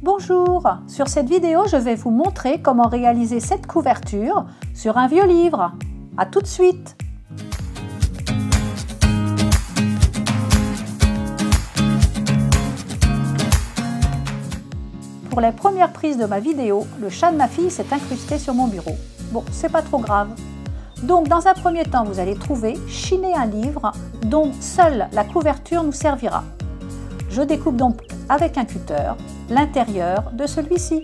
Bonjour, sur cette vidéo je vais vous montrer comment réaliser cette couverture sur un vieux livre. A tout de suite. Pour les premières prises de ma vidéo, le chat de ma fille s'est incrusté sur mon bureau. Bon, c'est pas trop grave. Donc dans un premier temps, vous allez trouver, chiner un livre dont seule la couverture nous servira. Je découpe donc avec un cutter l'intérieur de celui-ci.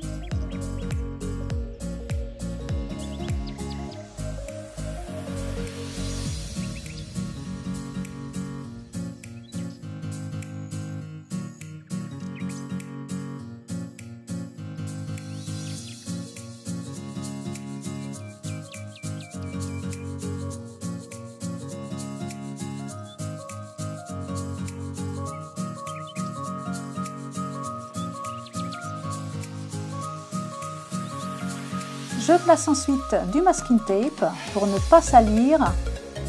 Je place ensuite du masking tape pour ne pas salir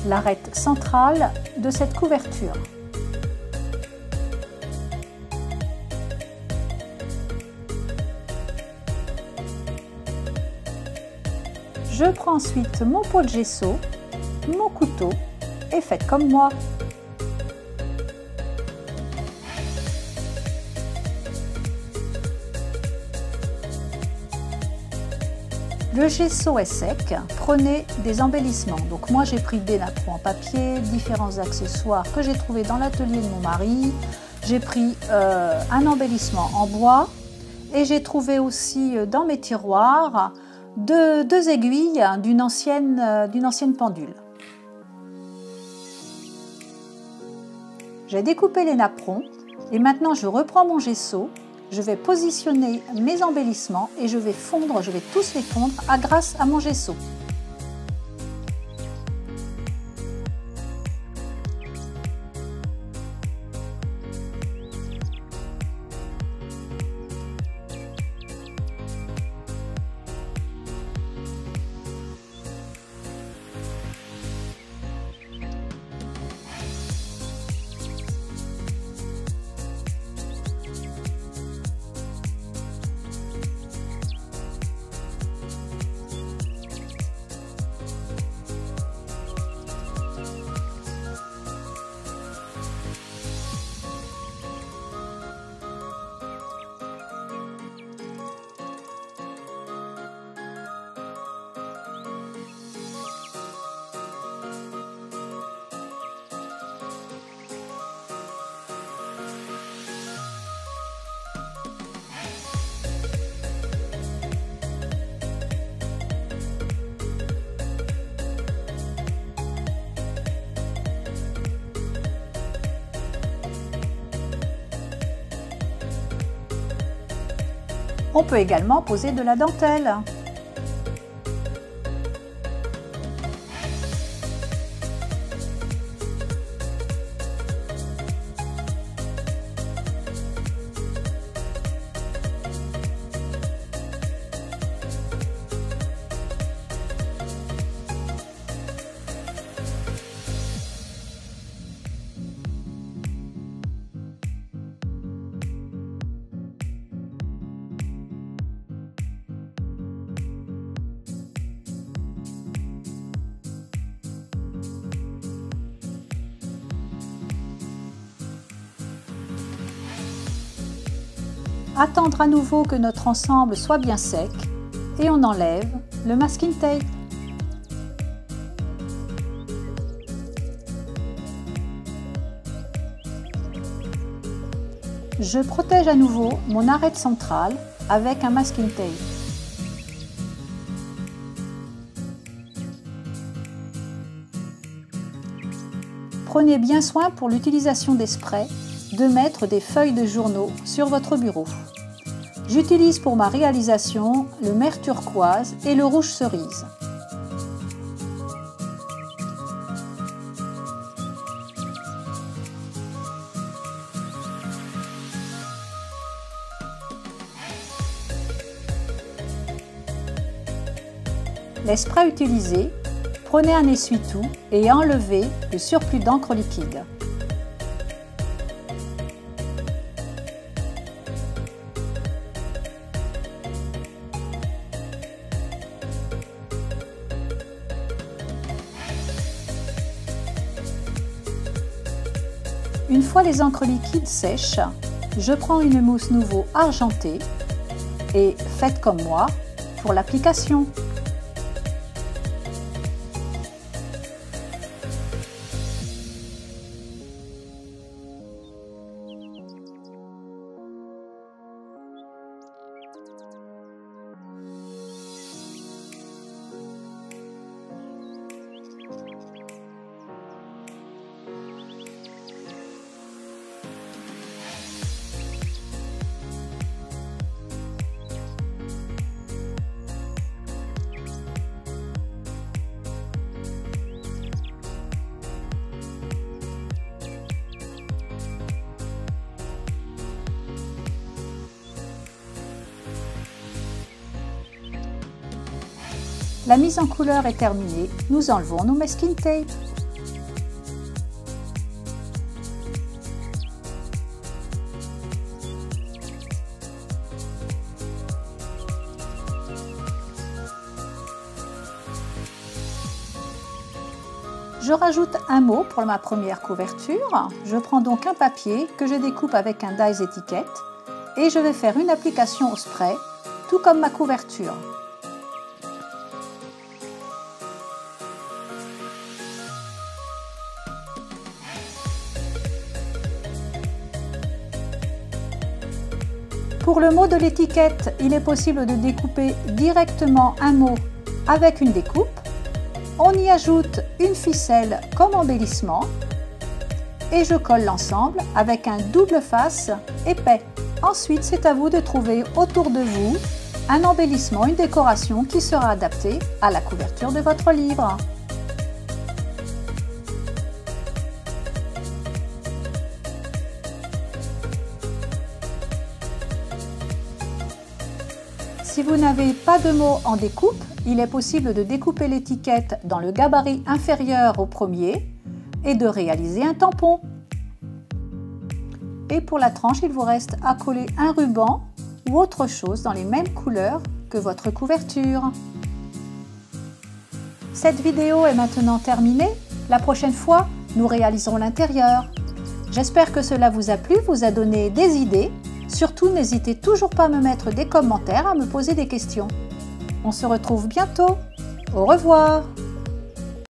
l'arête centrale de cette couverture. Je prends ensuite mon pot de gesso, mon couteau et faites comme moi. Le gesso est sec, prenez des embellissements. Donc moi j'ai pris des napperons en papier, différents accessoires que j'ai trouvés dans l'atelier de mon mari. J'ai pris un embellissement en bois et j'ai trouvé aussi dans mes tiroirs deux aiguilles d'une ancienne pendule. J'ai découpé les napperons et maintenant je reprends mon gesso. Je vais positionner mes embellissements et je vais tous les fondre grâce à mon gesso. On peut également poser de la dentelle. Attendre à nouveau que notre ensemble soit bien sec et on enlève le masking tape. Je protège à nouveau mon arête centrale avec un masking tape. Prenez bien soin pour l'utilisation des sprays de mettre des feuilles de journaux sur votre bureau. J'utilise pour ma réalisation le mer turquoise et le rouge cerise. Les sprays utilisés, prenez un essuie-tout et enlevez le surplus d'encre liquide. Une fois les encres liquides sèches, je prends une mousse Nouveau argentée et faites comme moi pour l'application. La mise en couleur est terminée, nous enlevons nos masking tape. Je rajoute un mot pour ma première couverture. Je prends donc un papier que je découpe avec un dies étiquette et je vais faire une application au spray, tout comme ma couverture. Pour le mot de l'étiquette, il est possible de découper directement un mot avec une découpe. On y ajoute une ficelle comme embellissement et je colle l'ensemble avec un double face épais. Ensuite, c'est à vous de trouver autour de vous un embellissement, une décoration qui sera adaptée à la couverture de votre livre. Si vous n'avez pas de mots en découpe, il est possible de découper l'étiquette dans le gabarit inférieur au premier et de réaliser un tampon. Et pour la tranche, il vous reste à coller un ruban ou autre chose dans les mêmes couleurs que votre couverture. Cette vidéo est maintenant terminée. La prochaine fois, nous réaliserons l'intérieur. J'espère que cela vous a plu, vous a donné des idées. Surtout, n'hésitez toujours pas à me mettre des commentaires, à me poser des questions. On se retrouve bientôt. Au revoir.